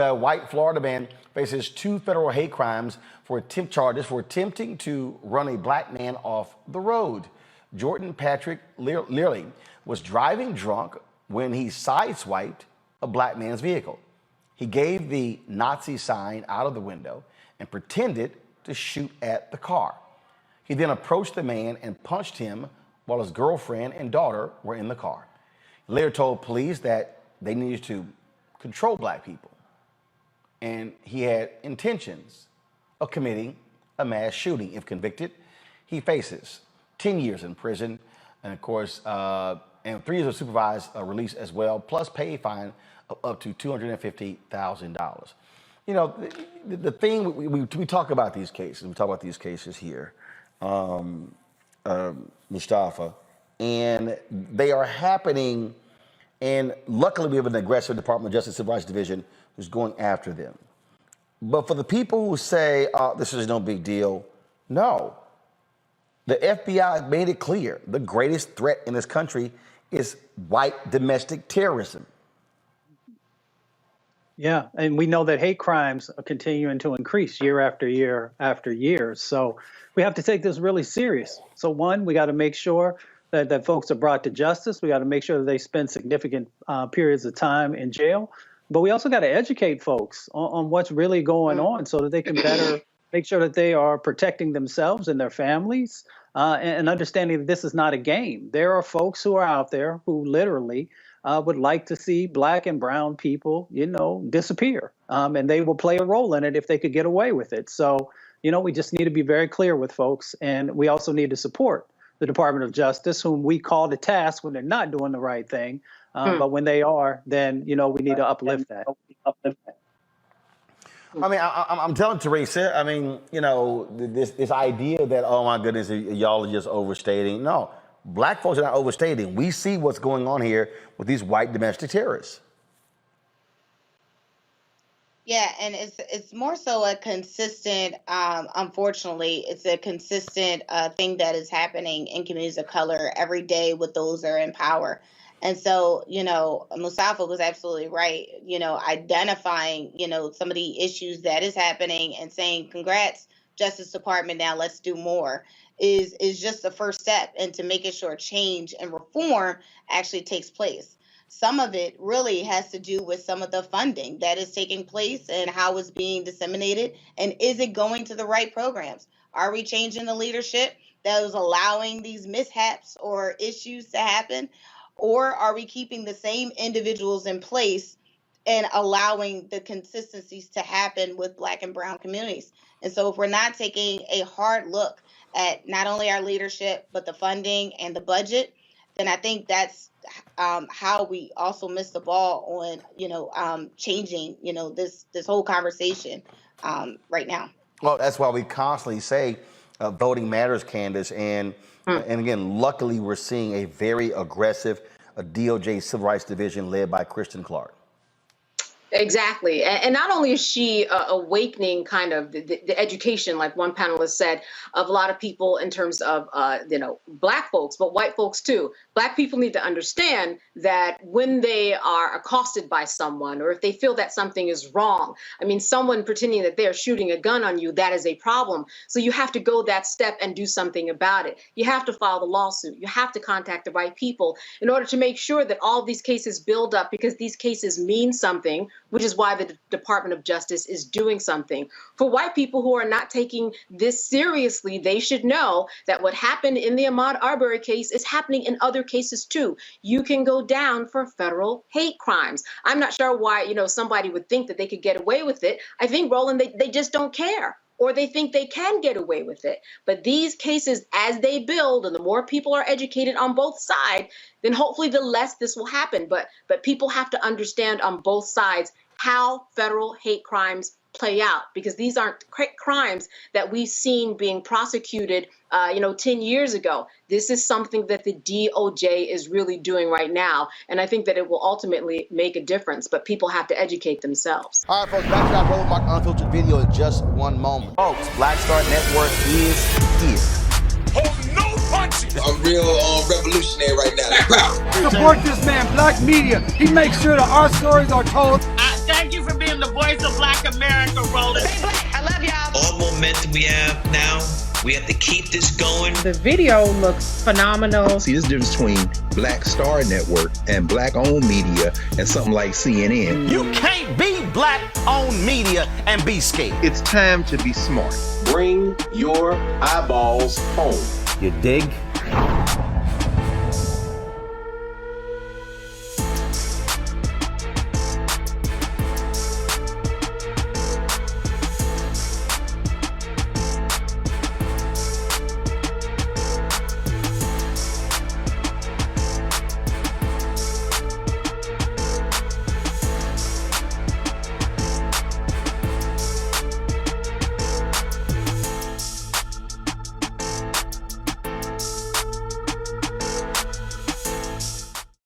A white Florida man faces 2 federal hate crimes for charges for attempting to run a black man off the road. Jordan Patrick Leahy was driving drunk when he sideswiped a black man's vehicle. He gave the Nazi sign out of the window and pretended to shoot at the car. He then approached the man and punched him while his girlfriend and daughter were in the car. Leahy told police that they needed to control black people, and he had intentions of committing a mass shooting. If convicted, he faces 10 years in prison, and of course, and 3 years of supervised release as well, plus pay a fine of up to $250,000. You know, the thing we talk about these cases. We talk about these cases here, Mustafa, and they are happening. And luckily, we have an aggressive Department of Justice Civil Rights Division who's going after them. But for the people who say, oh, this is no big deal, no. The FBI made it clear the greatest threat in this country is white domestic terrorism. Yeah, and we know that hate crimes are continuing to increase year after year after year. So we have to take this really serious. So one, we got to make sure that folks are brought to justice. We got to make sure that they spend significant periods of time in jail. But we also got to educate folks on what's really going on so that they can better make sure that they are protecting themselves and their families and understanding that this is not a game. There are folks who are out there who literally would like to see black and brown people, you know, disappear. And they will play a role in it if they could get away with it. So, you know, we just need to be very clear with folks. And we also need to support the Department of Justice, whom we call to task when they're not doing the right thing. But when they are, then, you know, we need to uplift that. I mean, I'm telling Teresa, I mean, you know, this idea that, oh my goodness, y'all are just overstating. No, black folks are not overstating. We see what's going on here with these white domestic terrorists. Yeah, and it's more so a consistent, unfortunately, it's a consistent thing that is happening in communities of color every day with those that are in power. And so, you know, Mustafa was absolutely right, you know, identifying, you know, some of the issues that is happening and saying, congrats, Justice Department, now let's do more, is just the first step into making sure change and reform actually takes place. Some of it really has to do with some of the funding that is taking place and how it's being disseminated. And is it going to the right programs? Are we changing the leadership that is allowing these mishaps or issues to happen? Or are we keeping the same individuals in place and allowing the consistencies to happen with black and brown communities? And so if we're not taking a hard look at not only our leadership, but the funding and the budget, then I think that's how we also miss the ball on, you know, changing, you know, this whole conversation right now. Well, that's why we constantly say voting matters, Candace. And again, luckily, we're seeing a very aggressive DOJ Civil Rights Division led by Kristen Clark. Exactly. And not only is she awakening kind of the education, like one panelist said, of a lot of people in terms of, you know, black folks, but white folks too. Black people need to understand that when they are accosted by someone or if they feel that something is wrong, I mean, someone pretending that they're shooting a gun on you, that is a problem. So you have to go that step and do something about it. You have to file the lawsuit. You have to contact the right people in order to make sure that all these cases build up, because these cases mean something, which is why the Department of Justice is doing something. For white people who are not taking this seriously, they should know that what happened in the Ahmaud Arbery case is happening in other cases too. You can go down for federal hate crimes. I'm not sure why, you know, somebody would think that they could get away with it. I think, Roland, they just don't care, or they think they can get away with it. But these cases, as they build and the more people are educated on both sides, then hopefully the less this will happen. But people have to understand on both sides how federal hate crimes play out, because these aren't crimes that we've seen being prosecuted, 10 years ago. This is something that the DOJ is really doing right now. And I think that it will ultimately make a difference, but people have to educate themselves. All right, folks, back to our Roland Unfiltered video in just one moment. Folks, Black Star Network is here. Hold no punches. I'm real revolutionary right now. Support this man, Black Media. He makes sure that our stories are told. Thank you for being the voice of Black America, Roland. Stay black. I love y'all. All momentum we have now, we have to keep this going. The video looks phenomenal. See, this difference between Black Star Network and Black-owned media and something like CNN. You can't be Black-owned media and be scared. It's time to be smart. Bring your eyeballs home. You dig?